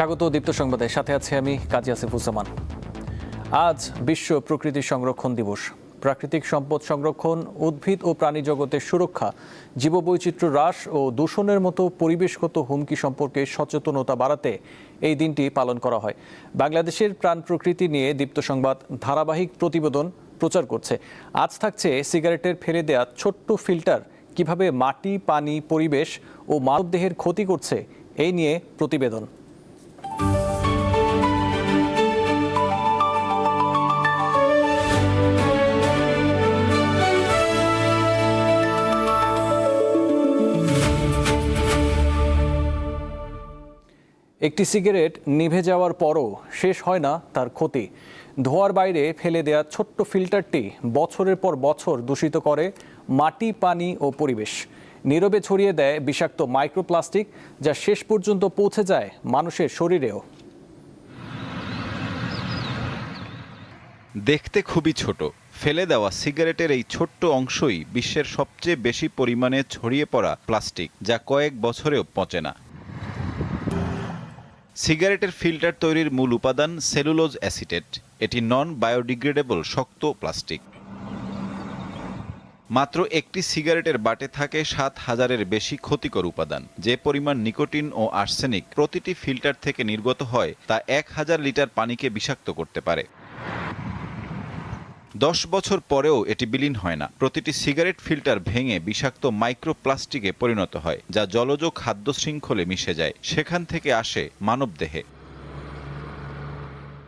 স্বাগত দীপ্ত সংবাদে, সাথে আছে আমি কাজী আসিফুজ্জামান। আজ বিশ্ব প্রকৃতি সংরক্ষণ দিবস। প্রাকৃতিক সম্পদ সংরক্ষণ, উদ্ভিদ ও প্রাণী জগতের সুরক্ষা, জীববৈচিত্র্য হ্রাস ও দূষণের মতো পরিবেশগত হুমকি সম্পর্কে সচেতনতা বাড়াতে এই দিনটি পালন করা হয়। বাংলাদেশের প্রাণ প্রকৃতি নিয়ে দীপ্ত সংবাদ ধারাবাহিক প্রতিবেদন প্রচার করছে। আজ থাকছে সিগারেটের ফেলে দেয়া ছোট্ট ফিল্টার কিভাবে মাটি, পানি, পরিবেশ ও মানবদেহের ক্ষতি করছে, এই নিয়ে প্রতিবেদন। একটি সিগারেট নিভে যাওয়ার পরও শেষ হয় না তার ক্ষতি। ধোঁয়ার বাইরে ফেলে দেয়া ছোট্ট ফিল্টারটি বছরের পর বছর দূষিত করে মাটি, পানি ও পরিবেশ। নীরবে ছড়িয়ে দেয় বিষাক্ত মাইক্রোপ্লাস্টিক, যা শেষ পর্যন্ত পৌঁছে যায় মানুষের শরীরেও। দেখতে খুবই ছোট, ফেলে দেওয়া সিগারেটের এই ছোট্ট অংশই বিশ্বের সবচেয়ে বেশি পরিমাণে ছড়িয়ে পড়া প্লাস্টিক, যা কয়েক বছরেও পচে না। সিগারেটের ফিল্টার তৈরির মূল উপাদান সেলুলোজ অ্যাসিটেট। এটি নন বায়োডিগ্রেডেবল শক্ত প্লাস্টিক। মাত্র একটি সিগারেটের বাটে থাকে ৭,০০০-এর বেশি ক্ষতিকর উপাদান। যে পরিমাণ নিকোটিন ও আর্সেনিক প্রতিটি ফিল্টার থেকে নির্গত হয়, তা ১,০০০ লিটার পানিকে বিষাক্ত করতে পারে। ১০ বছর পরেও এটি বিলীন হয় না। প্রতিটি সিগারেট ফিল্টার ভেঙে বিষাক্ত মাইক্রোপ্লাস্টিকে পরিণত হয়, যা জলজ খাদ্য শৃঙ্খলে মিশে যায়, সেখান থেকে আসে মানবদেহে।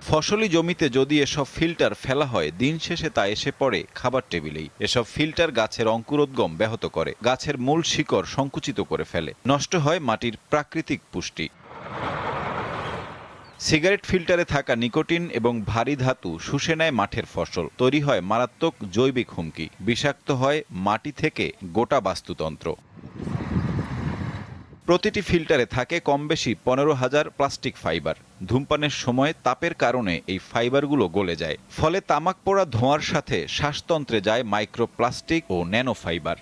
ফসলি জমিতে যদি এসব ফিল্টার ফেলা হয়, দিন শেষে তা এসে পড়ে খাবার টেবিলেই। এসব ফিল্টার গাছের অঙ্কুরোদ্গম ব্যাহত করে, গাছের মূল শিকড় সংকুচিত করে ফেলে, নষ্ট হয় মাটির প্রাকৃতিক পুষ্টি। সিগারেট ফিল্টারে থাকা নিকোটিন এবং ভারী ধাতু শুষে নেয় মাঠের ফসল, তৈরি হয় মারাত্মক জৈবিক হুমকি, বিষাক্ত হয় মাটি থেকে গোটা বাস্তুতন্ত্র। প্রতিটি ফিল্টারে থাকে কম বেশি ১৫,০০০ প্লাস্টিক ফাইবার। ধূমপানের সময় তাপের কারণে এই ফাইবারগুলো গলে যায়, ফলে তামাক পোড়া ধোঁয়ার সাথে শ্বাসতন্ত্রে যায় মাইক্রোপ্লাস্টিক ও ন্যানো ফাইবার।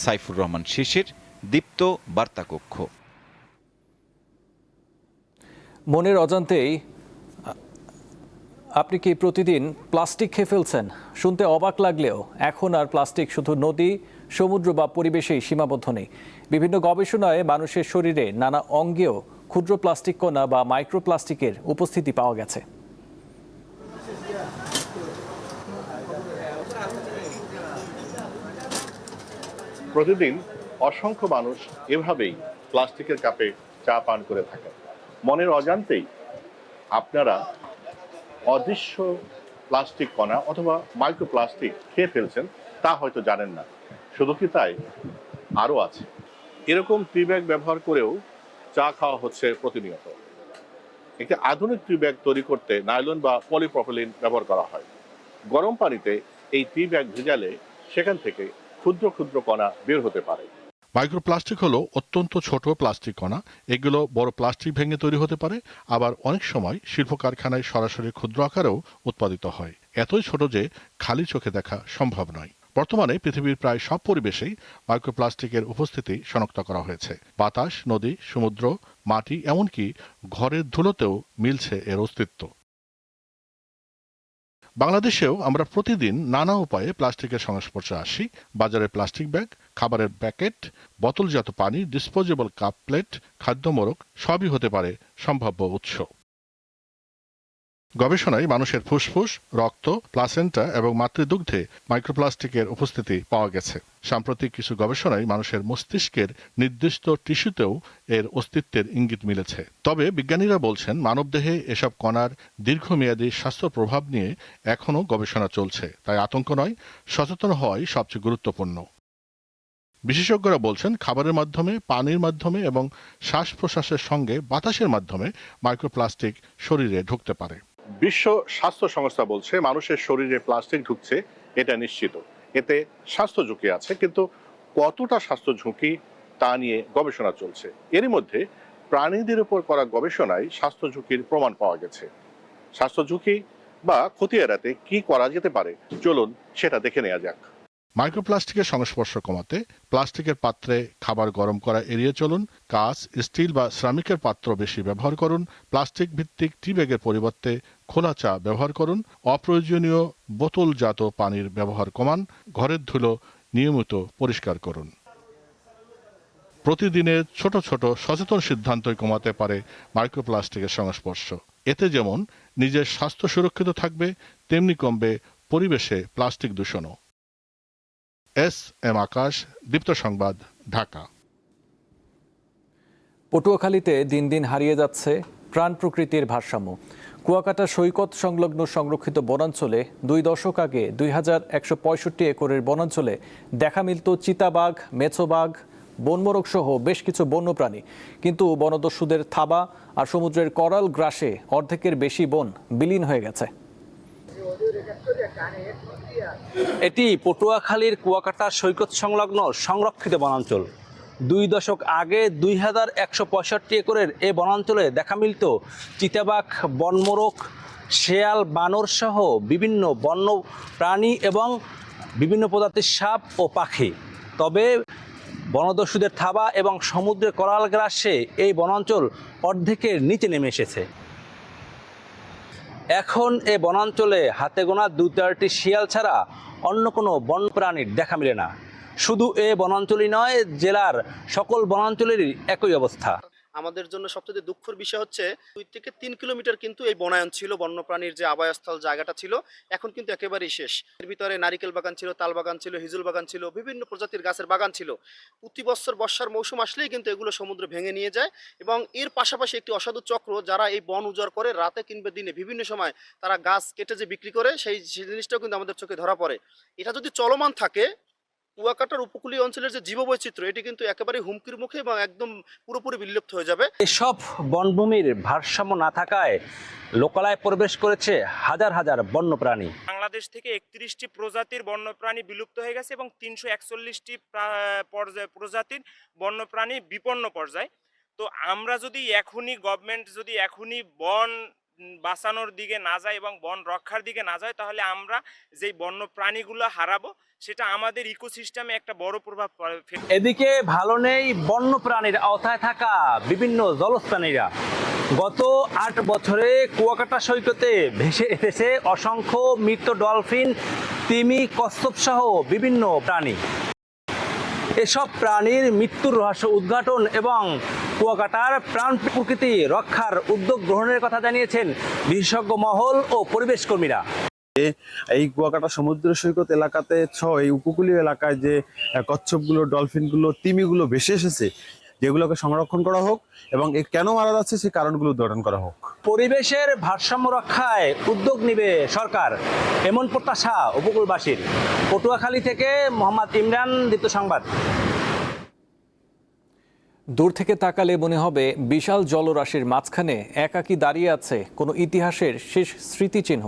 সাইফুর রহমান শিশির, দীপ্ত বার্তাকক্ষ। মনের অজান্তেই আপনি কি প্রতিদিন প্লাস্টিক খেয়ে ফেলছেন? শুনতে অবাক লাগলেও এখন আর প্লাস্টিক শুধু নদী, সমুদ্র বা পরিবেশেই সীমাবদ্ধ নেই। বিভিন্ন গবেষণায় মানুষের শরীরে নানা অঙ্গেও ক্ষুদ্র প্লাস্টিক কণা বা মাইক্রোপ্লাস্টিকের উপস্থিতি পাওয়া গেছে। প্রতিদিন অসংখ্য মানুষ এভাবেই প্লাস্টিকের কাপে চা পান করে থাকে। মনের অজান্তেই আপনারা অদৃশ্য প্লাস্টিক কণা অথবা মাইক্রোপ্লাস্টিক খেয়ে ফেলছেন, তা হয়তো জানেন না। শুধু কি তাই, আরও আছে। এরকম টি ব্যাগ ব্যবহার করেও চা খাওয়া হচ্ছে প্রতিনিয়ত। একটি আধুনিক টি ব্যাগ তৈরি করতে নাইলন বা পলিপ্রপিলিন ব্যবহার করা হয়। গরম পানিতে এই টি ব্যাগ ভেজালে সেখান থেকে ক্ষুদ্র ক্ষুদ্র কণা বের হতে পারে। মাইক্রোপ্লাস্টিক হলো অত্যন্ত ছোট প্লাস্টিক কণা। এগুলো বড় প্লাস্টিক ভেঙে তৈরি হতে পারে, আবার অনেক সময় শিল্প কারখানায় সরাসরি ক্ষুদ্র আকারেও উৎপাদিত হয়। এতই ছোট যে খালি চোখে দেখা সম্ভব নয়। বর্তমানে পৃথিবীর প্রায় সব পরিবেশেই মাইক্রোপ্লাস্টিকের উপস্থিতি শনাক্ত করা হয়েছে। বাতাস, নদী, সমুদ্র, মাটি, এমনকি ঘরের ধুলোতেও মিলছে এর অস্তিত্ব। বাংলাদেশেও আমরা প্রতিদিন নানা উপায়ে প্লাস্টিকের সংস্পর্শে আসি। বাজারে প্লাস্টিক ব্যাগ, খাবারের প্যাকেট, বোতলজাত পানি, ডিসপোজেবল কাপ প্লেট, খাদ্য মোড়ক সবই হতে পারে সম্ভাব্য উৎস। গবেষণায় মানুষের ফুসফুস, রক্ত, প্লাসেন্টা এবং মাতৃদুগ্ধে মাইক্রোপ্লাস্টিকের উপস্থিতি পাওয়া গেছে। সাম্প্রতিক কিছু গবেষণায় মানুষের মস্তিষ্কের নির্দিষ্ট টিস্যুতেও এর অস্তিত্বের ইঙ্গিত মিলেছে। তবে বিজ্ঞানীরা বলছেন, মানবদেহে এসব কণার দীর্ঘমেয়াদী স্বাস্থ্য প্রভাব নিয়ে এখনও গবেষণা চলছে। তাই আতঙ্ক নয়, সচেতন হওয়াই সবচেয়ে গুরুত্বপূর্ণ। বিশেষজ্ঞরা বলছেন, খাবারের মাধ্যমে, পানির মাধ্যমে এবং শ্বাস প্রশ্বাসের সঙ্গে বাতাসের মাধ্যমে মাইক্রোপ্লাস্টিক শরীরে ঢুকতে পারে। বিশ্ব স্বাস্থ্য সংস্থা বলছে, মানুষের শরীরে প্লাস্টিক ঢুকছে এটা নিশ্চিত। এতে স্বাস্থ্য ঝুঁকি আছে, কিন্তু কতটা স্বাস্থ্য ঝুঁকি তা নিয়ে গবেষণা চলছে। এরই মধ্যে প্রাণীদের উপর করা গবেষণায় স্বাস্থ্য ঝুঁকির প্রমাণ পাওয়া গেছে। স্বাস্থ্য ঝুঁকি বা ক্ষতি এড়াতে কি করা যেতে পারে, চলুন সেটা দেখে নেওয়া যাক। মাইক্রোপ্লাস্টিকের সংস্পর্শ কমাতে প্লাস্টিকের পাত্রে খাবার গরম করা এড়িয়ে চলুন, কাঁচ, স্টিল বা সিরামিকের পাত্র বেশি ব্যবহার করুন, প্লাস্টিক ভিত্তিক টি ব্যাগের পরিবর্তে খোলা চা ব্যবহার করুন, অপ্রয়োজনীয় বোতলজাত পানির ব্যবহার কমান, ঘরের ধুলো নিয়মিত পরিষ্কার করুন। প্রতিদিনের ছোট ছোট সচেতন সিদ্ধান্তই কমাতে পারে মাইক্রোপ্লাস্টিকের সংস্পর্শ। এতে যেমন নিজের স্বাস্থ্য সুরক্ষিত থাকবে, তেমনি কমবে পরিবেশে প্লাস্টিক দূষণও। এস.এম. আকাশ, দীপ্ত সংবাদ, ঢাকা। পটুয়াখালীতে দিন দিন হারিয়ে যাচ্ছে প্রাণ প্রকৃতির ভারসাম্য। কুয়াকাটা সৈকত সংলগ্ন সংরক্ষিত বনাঞ্চলে 2 দশক আগে 2165 একরের বনাঞ্চলে দেখা মিলত চিতাবাঘ, মেছোবাঘ, বনমোরগ সহ বেশ কিছু বন্যপ্রাণী। কিন্তু বনদস্যুদের থাবা আর সমুদ্রের করাল গ্রাসে অর্ধেকের বেশি বন বিলীন হয়ে গেছে। এটি পটুয়াখালীর কুয়াকাটা সৈকত সংলগ্ন সংরক্ষিত বনাঞ্চল। 2 দশক আগে 2165 একরের এই বনাঞ্চলে দেখা মিলত চিতাবাঘ, বনমোরগ, শেয়াল, বানর সহ বিভিন্ন বন্য প্রাণী এবং বিভিন্ন প্রজাতির সাপ ও পাখি। তবে বনদস্যুদের থাবা এবং সমুদ্রের করাল গ্রাসে এই বনাঞ্চল অর্ধেকের নিচে নেমে এসেছে। এখন এ বনাঞ্চলে হাতে গোনা 2-4টি শিয়াল ছাড়া অন্য কোনো বন্যপ্রাণীর দেখা মিলে না। শুধু এ বনাঞ্চলই নয়, জেলার সকল বনাঞ্চলেরই একই অবস্থা। আমাদের জন্য সবচেয়ে দুঃখের বিষয় হচ্ছে 2 থেকে 3 কিলোমিটার কিন্তু এই বনায়ন ছিল, বন্যপ্রাণীর যে আবাসস্থল জায়গাটা ছিল এখন কিন্তু একেবারেই শেষ। এর ভিতরে নারিকেল বাগান ছিল, তাল বাগান ছিল, হিজুল বাগান ছিল, বিভিন্ন প্রজাতির গাছের বাগান ছিল। প্রতি বছর বর্ষার মৌসুম আসলেই কিন্তু এগুলো সমুদ্রে ভেঙে নিয়ে যায় এবং এর পাশাপাশি একটি অসাধু চক্র যারা এই বন উজাড় করে রাতে কিংবা দিনে বিভিন্ন সময় তারা গাছ কেটে যে বিক্রি করে সেই জিনিসটাও কিন্তু আমাদের চোখে ধরা পড়ে। এটা যদি চলমান থাকে, কুয়াকাটার উপকূলীয় অঞ্চলের যে জীববৈচিত্র্য এটি কিন্তু একেবারে হুমকির মুখে এবং একদম পুরোপুরি বিলুপ্ত হয়ে যাবে। এসব বনভূমির ভারসাম্য না থাকায় লোকালয়ে প্রবেশ করেছে হাজার হাজার বন্যপ্রাণী। বাংলাদেশ থেকে 31টি প্রজাতির বন্যপ্রাণী বিলুপ্ত হয়ে গেছে এবং 341টি প্রজাতির বন্যপ্রাণী বিপন্ন পর্যায়ে। তো আমরা যদি গভর্নমেন্ট যদি এখনই বন বাঁচানোর দিকে না যায় এবং বন রক্ষার দিকে না যায়, তাহলে আমরা যেই বন্য প্রাণীগুলো হারাবো সেটা আমাদের ইকোসিস্টেমে একটা বড় প্রভাব ফেলবে। এদিকে ভালো নেই বন্যপ্রাণীর আওতায় থাকা বিভিন্ন জলজ প্রাণীরা। গত 8 বছরে কুয়াকাটা সৈকতে ভেসে এসেছে অসংখ্য মৃত ডলফিন, তিমি, কচ্ছপ সহ বিভিন্ন প্রাণী। এসব প্রাণীর মৃত্যুর রহস্য উদ্ঘাটন এবং কুয়াকাটার প্রাণ প্রকৃতি রক্ষার উদ্যোগ গ্রহণের কথা জানিয়েছেন বিশেষজ্ঞ মহল ও পরিবেশ কর্মীরা। এই কুয়াকাটা সমুদ্র সৈকত এলাকাতে এই উপকূলীয় এলাকায় যে কচ্ছপগুলো, ডলফিনগুলো, তিমিগুলো ভেসে এসেছে, যেগুলোকে সংরক্ষণ করা হোক এবং কেন মারা যাচ্ছে সেই কারণগুলো উদ্ঘাটন করা হোক। পরিবেশের ভারসাম্য রক্ষায় উদ্যোগ নেবে সরকার, এমন প্রত্যাশা উপকূলবাসীর। পটুয়াখালী থেকে মোহাম্মদ ইমরান, দীপ্ত সংবাদ। দূর থেকে তাকালে মনে হবে বিশাল জলরাশির মাঝখানে একাকী দাঁড়িয়ে আছে কোনো ইতিহাসের শেষ স্মৃতিচিহ্ন।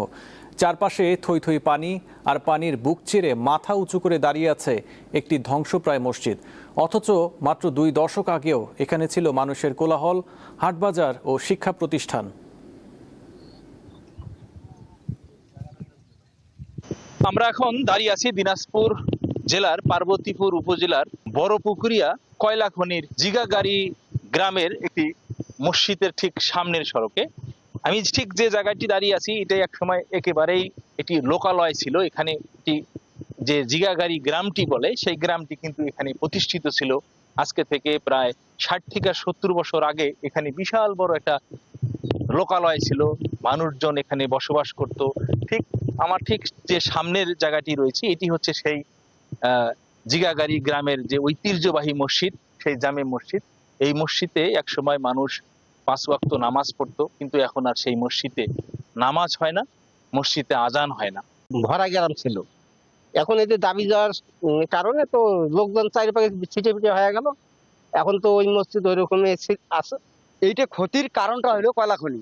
চারপাশে থই থই পানি, আর পানির বুক চিরে মাথা উঁচু করে দাঁড়িয়ে আছে একটি ধ্বংসপ্রায় মসজিদ। অথচ মাত্র 2 দশক আগেও এখানে ছিল মানুষের কোলাহল, হাটবাজার ও শিক্ষা প্রতিষ্ঠান। আমরা এখন দাঁড়িয়ে আছি দিনাজপুর জেলার পার্বতীপুর উপজেলার বড়পুকুরিয়া কয়লা খনির জিগাগাড়ি গ্রামের একটি মসজিদের ঠিক সামনের সড়কে। আমি ঠিক যে জায়গাটি দাঁড়িয়ে আছি এটাই এক সময় একেবারেই এটি লোকালয় ছিল। এখানে একটি যে জিগাগাড়ি গ্রামটি বলে সেই গ্রামটি কিন্তু এখানে প্রতিষ্ঠিত ছিল। আজকে থেকে প্রায় 60 থেকে 70 বছর আগে এখানে বিশাল বড় একটা লোকালয় ছিল, মানুষজন এখানে বসবাস করত। ঠিক আমার ঠিক যে সামনের জায়গাটি রয়েছে এটি হচ্ছে সেই জিগাগাড়ি গ্রামের যে ঐতিহ্যবাহী মসজিদ, সেই জামে মসজিদ। এই মসজিদে একসময় মানুষ 5 ওয়াক্ত নামাজ পড়তো, কিন্তু এখন আর সেই মসজিদে নামাজ হয় না, মসজিদে আজান হয় না। ভরা গ্রাম ছিল, এখন এতে দাবি যাওয়ার কারণে তো লোকজন চারিপাশে ছিটে ফিটে হয়ে গেল। এখন তো ওই মসজিদ ওই রকমই আছে। এইটা ক্ষতির কারণটা হলো কয়লা খনি।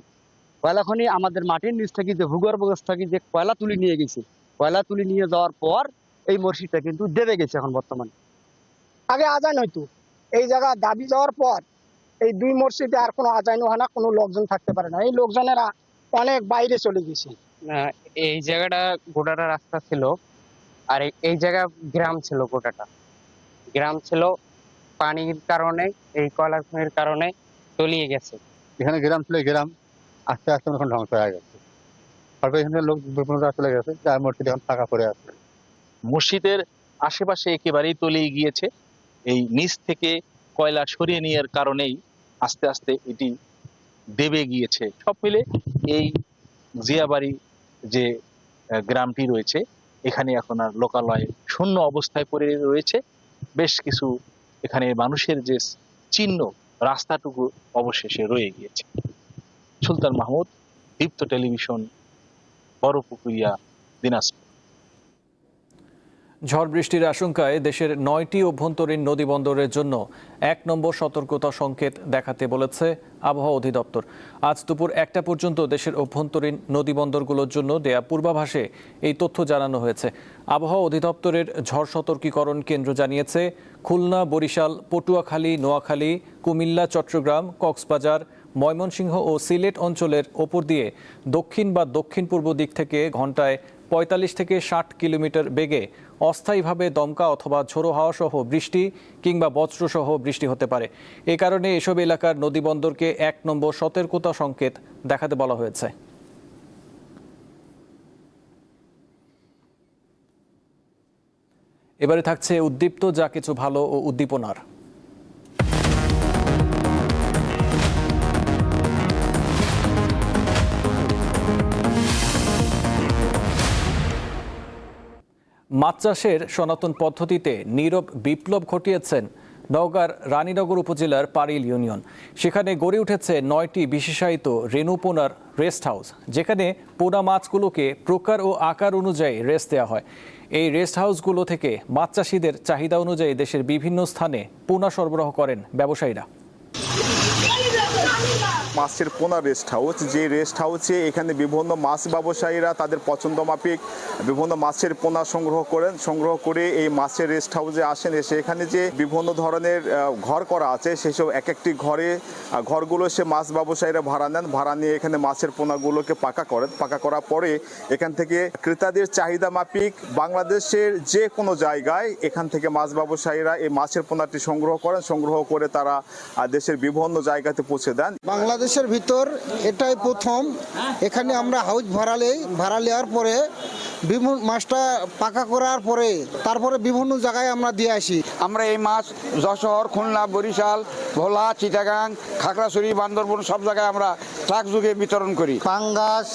কয়লা খনি আমাদের মাটির নিচ থেকে যে ভূগর্ভস্থ থেকে যে কয়লা তুলে নিয়ে গেছে, কয়লা তুলে নিয়ে যাওয়ার পর এই মসজিদটা কিন্তু দেবে গেছে এখন বর্তমানে। আগে আজান হইতো, এই জায়গা দাবি যাওয়ার পর এই 2 মসজিদে আর কোনো আজান হয় না, কোনো লোকজন থাকতে পারে না। এই লোকজনেরা অনেক বাইরে চলে গেছে। এই জায়গাটা গোটাটা রাস্তা ছিল, আর এই জায়গা গ্রাম ছিল, গোটাটা গ্রাম ছিল, পানির কারণে এই কয়লা খনির কারণে তলিয়ে গেছে। এখানে গ্রাম ছিল, গ্রাম আস্তে আস্তে এখন ধ্বংস হয়ে গেছে। অল্প এখানে লোক চলে গেছে, যার মসজিদ এখন ফাঁকা পড়ে আছে। মসজিদের আশেপাশে একেবারেই তলিয়ে গিয়েছে। এই নিচ থেকে কয়লা সরিয়ে নেওয়ার কারণেই আস্তে আস্তে এটি দেবে গিয়েছে। সব মিলে এই জিয়াবাড়ি যে গ্রামটি রয়েছে, এখানে এখন আর লোকালয় শূন্য অবস্থায় পড়ে রয়েছে। বেশ কিছু এখানে মানুষের যে চিহ্ন, রাস্তাটুকু অবশেষে রয়ে গিয়েছে। সুলতান মাহমুদ, দীপ্ত টেলিভিশন, বড়পুকুরিয়া, দিনাজপুর। ঝড় বৃষ্টির আশঙ্কায় দেশের 9টি অভ্যন্তরীণ নদী বন্দরের জন্য 1 নম্বর সতর্কতা সংকেত দেখাতে বলেছে আবহাওয়া অধিদপ্তর। আজ দুপুর 1টা পর্যন্ত দেশের অভ্যন্তরীণ নদী বন্দরগুলোর জন্য দেয়া পূর্বাভাসে এই তথ্য জানানো হয়েছে। আবহাওয়া অধিদপ্তরের ঝড় সতর্কীকরণ কেন্দ্র জানিয়েছে, খুলনা, বরিশাল, পটুয়াখালী, নোয়াখালী, কুমিল্লা, চট্টগ্রাম, কক্সবাজার, ময়মনসিংহ ও সিলেট অঞ্চলের ওপর দিয়ে দক্ষিণ বা দক্ষিণ পূর্ব দিক থেকে ঘন্টায় 45 থেকে 60 কিলোমিটার বেগে অস্থায়ীভাবে দমকা অথবা ঝোড়ো হাওয়া সহ বৃষ্টি কিংবা বজ্রসহ বৃষ্টি হতে পারে। এ কারণে এসব এলাকার নদীবন্দরকে 1 নম্বর সতর্কতা সংকেত দেখাতে বলা হয়েছে। এবারে থাকছে উদ্দীপ্ত যা কিছু ভালো ও উদ্দীপনার। মাছ চাষের সনাতন পদ্ধতিতে নীরব বিপ্লব ঘটিয়েছেন নওগাঁর রানীনগর উপজেলার পারিল ইউনিয়ন। সেখানে গড়ে উঠেছে 9টি বিশেষায়িত রেণু পোনার রেস্ট হাউস, যেখানে পোনা মাছগুলোকে প্রকার ও আকার অনুযায়ী রেস্ট দেওয়া হয়। এই রেস্ট হাউসগুলো থেকে মাছ চাষিদের চাহিদা অনুযায়ী দেশের বিভিন্ন স্থানে পোনা সরবরাহ করেন ব্যবসায়ীরা। মাছের পোনা রেস্ট হাউস, যে রেস্ট হাউসে এখানে বিভিন্ন মাছ ব্যবসায়ীরা তাদের পছন্দ মাফিক বিভিন্ন মাছের পোনা সংগ্রহ করে এই মাছের রেস্ট হাউসে আসেন। এসে এখানে যে বিভিন্ন ধরনের ঘর করা আছে, সেসব এক একটি ঘরগুলো সে মাছ ব্যবসায়ীরা ভাড়া নেন। ভাড়া নিয়ে এখানে মাছের পোনাগুলোকে পাকা করেন। পাকা করার পরে এখান থেকে ক্রেতাদের চাহিদা মাফিক বাংলাদেশের যে কোনো জায়গায় এখান থেকে মাছ ব্যবসায়ীরা এই মাছের পোনাটি সংগ্রহ করেন। সংগ্রহ করে তারা দেশের বিভিন্ন জায়গাতে পৌঁছে দেন। বাংলাদেশের ভিতর এটাই প্রথম। এখানে আমরা হাউস ভাড়া নেওয়ার পরে বিভিন্ন মাছটা পাকা করার পরে তারপরে বিভিন্ন জায়গায় আমরা দিয়ে আসি। আমরা এই মাছ যশোর, খুলনা, বরিশাল, ভোলা, চিটাগাং, খাগড়াছড়ি, বান্দরবন সব জায়গায় আমরা ট্রাক যুগে বিতরণ করি। পাঙ্গাস,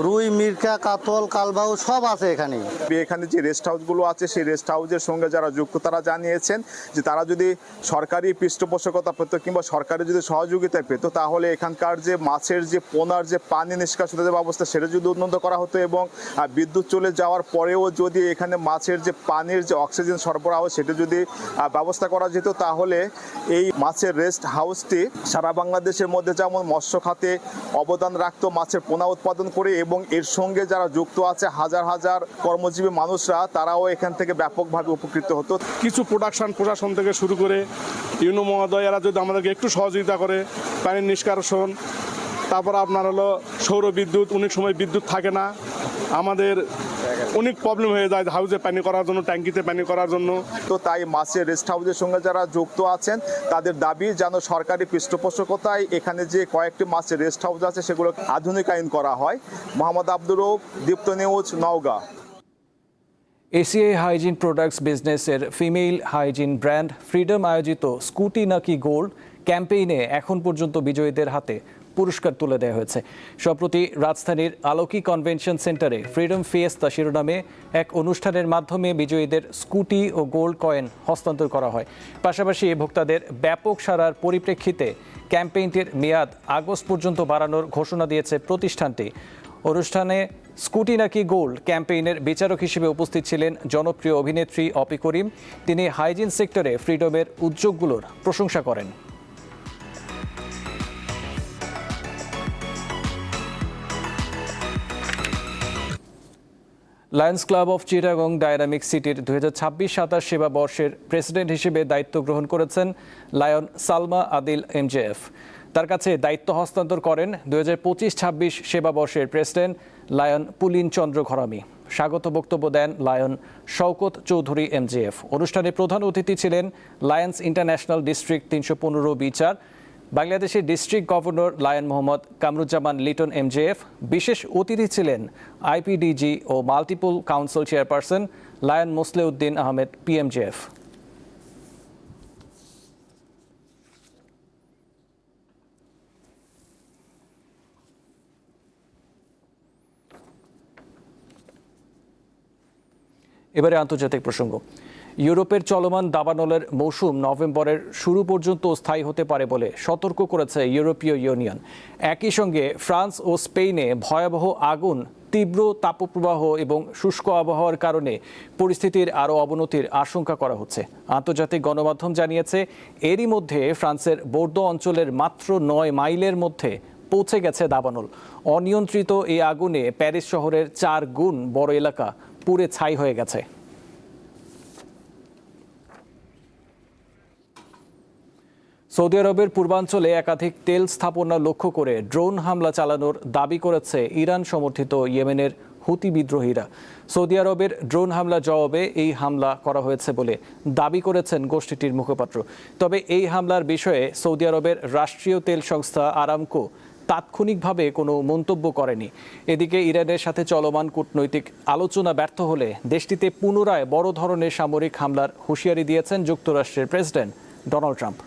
রুই, মিরকা, কাতল, কালবাউ সব আছে এখানে। এখানে যে রেস্ট হাউসগুলো আছে, সেই রেস্ট হাউসের সঙ্গে যারা যুক্ত তারা জানিয়েছেন যে তারা যদি সরকারি পৃষ্ঠপোষকতা পেত কিংবা সরকারি যদি সহযোগিতা পেত, তাহলে এখানকার যে মাছের যে পোনার যে পানি নিষ্কাশনের যে ব্যবস্থা সেটা যদি উন্নত করা হতো এবং বিদ্যুৎ চলে যাওয়ার পরেও যদি এখানে মাছের যে পানির যে অক্সিজেন সরবরাহ সেটা যদি ব্যবস্থা করা যেত, তাহলে এই মাছের রেস্ট হাউসটি সারা বাংলাদেশের মধ্যে যেমন মৎস্য খাতে অবদান রাখতো মাছের পোনা উৎপাদন করে, এবং এর সঙ্গে যারা যুক্ত আছে হাজার হাজার কর্মজীবী মানুষরা, তারাও এখান থেকে ব্যাপকভাবে উপকৃত হতো। কিছু প্রশাসন থেকে শুরু করে ইউনো মহোদয়েরা যদি আমাদেরকে একটু সহযোগিতা করে, পানির নিষ্কাশন, তারপর আপনার হলো সৌর বিদ্যুৎ, অনেক সময় বিদ্যুৎ থাকে না, আমাদের অনেক প্রবলেম হয়ে যায় হাউসে পানি করার জন্য, ট্যাঙ্কিতে পানি করার জন্য। তো তাই মাছের রেস্ট হাউসের সঙ্গে যারা যুক্ত আছেন তাদের দাবি যেন সরকারি পৃষ্ঠপোষকতায় এখানে যে কয়েকটি মাছের রেস্ট হাউস আছে সেগুলো আধুনিকায়ন করা হয়। Mohammad Abdur Rauf, Deepto news, Naogaon. ACI hygiene products বিজনেসের ফিমেল হাইজিন ব্র্যান্ড ফ্রিডম আয়োজিত স্কুটি নাকি গোল্ড ক্যাম্পেইনে এখন পর্যন্ত বিজয়ীদের হাতে পুরস্কার তুলে দেওয়া হয়েছে। সম্প্রতি রাজধানীর আলোকি কনভেনশন সেন্টারে ফ্রিডম ফিয়েস্তা শিরোনামে এক অনুষ্ঠানের মাধ্যমে বিজয়ীদের স্কুটি ও গোল্ড কয়েন হস্তান্তর করা হয়। পাশাপাশি ভোক্তাদের ব্যাপক সাড়ার পরিপ্রেক্ষিতে ক্যাম্পেইনটির মেয়াদ আগস্ট পর্যন্ত বাড়ানোর ঘোষণা দিয়েছে প্রতিষ্ঠানটি। অনুষ্ঠানে স্কুটি নাকি গোল্ড ক্যাম্পেইনের বিচারক হিসেবে উপস্থিত ছিলেন জনপ্রিয় অভিনেত্রী অপি করিম। তিনি হাইজিন সেক্টরে ফ্রিডমের উদ্যোগগুলোর প্রশংসা করেন। Lions club of Chittagong dynamic সিটির 2026-27 সেবা বর্ষের প্রেসিডেন্ট হিসেবে দায়িত্ব গ্রহণ করেছেন লায়ন সালমা আদিল এমজেএফ। তার কাছে দায়িত্ব হস্তান্তর করেন 2025-26 সেবা বর্ষের প্রেসিডেন্ট লায়ন পুলিন চন্দ্র ঘরামি। স্বাগত বক্তব্য দেন লায়ন শওকত চৌধুরী এমজেএফ। অনুষ্ঠানে প্রধান অতিথি ছিলেন লায়ন্স ইন্টারন্যাশনাল ডিস্ট্রিক্ট ৩১৫ বিচার, বাংলাদেশের district governor lion Mohammad Kamruzzaman Liton MJF. বিশেষ অতিথি ছিলেন আইপিডিজি ও multiple council chairperson lion Mosleuddin Ahmed PMJF. এবারে আন্তর্জাতিক প্রসঙ্গ। ইউরোপের চলমান দাবানলের মৌসুম নভেম্বরের শুরু পর্যন্ত স্থায়ী হতে পারে বলে সতর্ক করেছে ইউরোপীয় ইউনিয়ন। একই সঙ্গে ফ্রান্স ও স্পেনে ভয়াবহ আগুন, তীব্র তাপপ্রবাহ এবং শুষ্ক আবহাওয়ার কারণে পরিস্থিতির আরও অবনতির আশঙ্কা করা হচ্ছে। আন্তর্জাতিক গণমাধ্যম জানিয়েছে, এরই মধ্যে ফ্রান্সের বোর্দো অঞ্চলের মাত্র 9 মাইলের মধ্যে পৌঁছে গেছে দাবানল। অনিয়ন্ত্রিত এই আগুনে প্যারিস শহরের 4 গুণ বড় এলাকা পুড়ে ছাই হয়ে গেছে। সৌদি আরবের পূর্বাঞ্চলে একাধিক তেল স্থাপনা লক্ষ্য করে ড্রোন হামলা চালানোর দাবি করেছে ইরান সমর্থিত ইয়েমেনের হুতি বিদ্রোহীরা। সৌদি আরবের ড্রোন হামলা জবাবে এই হামলা করা হয়েছে বলে দাবি করেছেন গোষ্ঠীটির মুখপাত্র। তবে এই হামলার বিষয়ে সৌদি আরবের রাষ্ট্রীয় তেল সংস্থা আরামকো তাৎক্ষণিকভাবে কোনো মন্তব্য করেনি। এদিকে ইরানের সাথে চলমান কূটনৈতিক আলোচনা ব্যর্থ হলে দেশটিতে পুনরায় বড় ধরনের সামরিক হামলার হুঁশিয়ারি দিয়েছেন যুক্তরাষ্ট্রের প্রেসিডেন্ট ডোনাল্ড ট্রাম্প।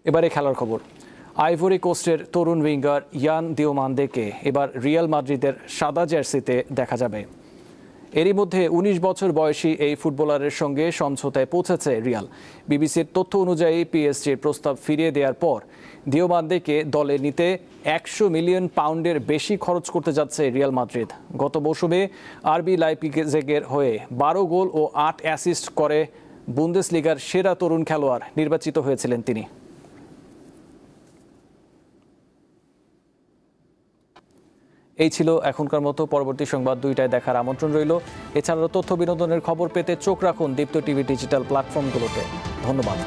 এবারে খেলার খবর। আইভরি কোস্টের তরুণ উইঙ্গার ইয়ান দিওমান্দেকে এবার রিয়াল মাদ্রিদের সাদা জার্সিতে দেখা যাবে। এরই মধ্যে 19 বছর বয়সী এই ফুটবলারের সঙ্গে সমঝোতায় পৌঁছেছে রিয়াল। বিবিসির তথ্য অনুযায়ী পিএসজির প্রস্তাব ফিরিয়ে দেওয়ার পর দিওমান্দেকে দলে নিতে 100 মিলিয়ন পাউন্ডের বেশি খরচ করতে যাচ্ছে রিয়াল মাদ্রিদ। গত মৌসুমে আরবি লাইপজিগের হয়ে 12 গোল ও 8 অ্যাসিস্ট করে বুন্দেসলিগার সেরা তরুণ খেলোয়াড় নির্বাচিত হয়েছিলেন তিনি। এই ছিল এখনকার মতো। পরবর্তী সংবাদ 2টায় দেখার আমন্ত্রণ রইল। এছাড়াও তথ্য বিনোদনের খবর পেতে চোখ রাখুন দীপ্ত টিভি ডিজিটাল প্ল্যাটফর্মগুলোতে। ধন্যবাদ।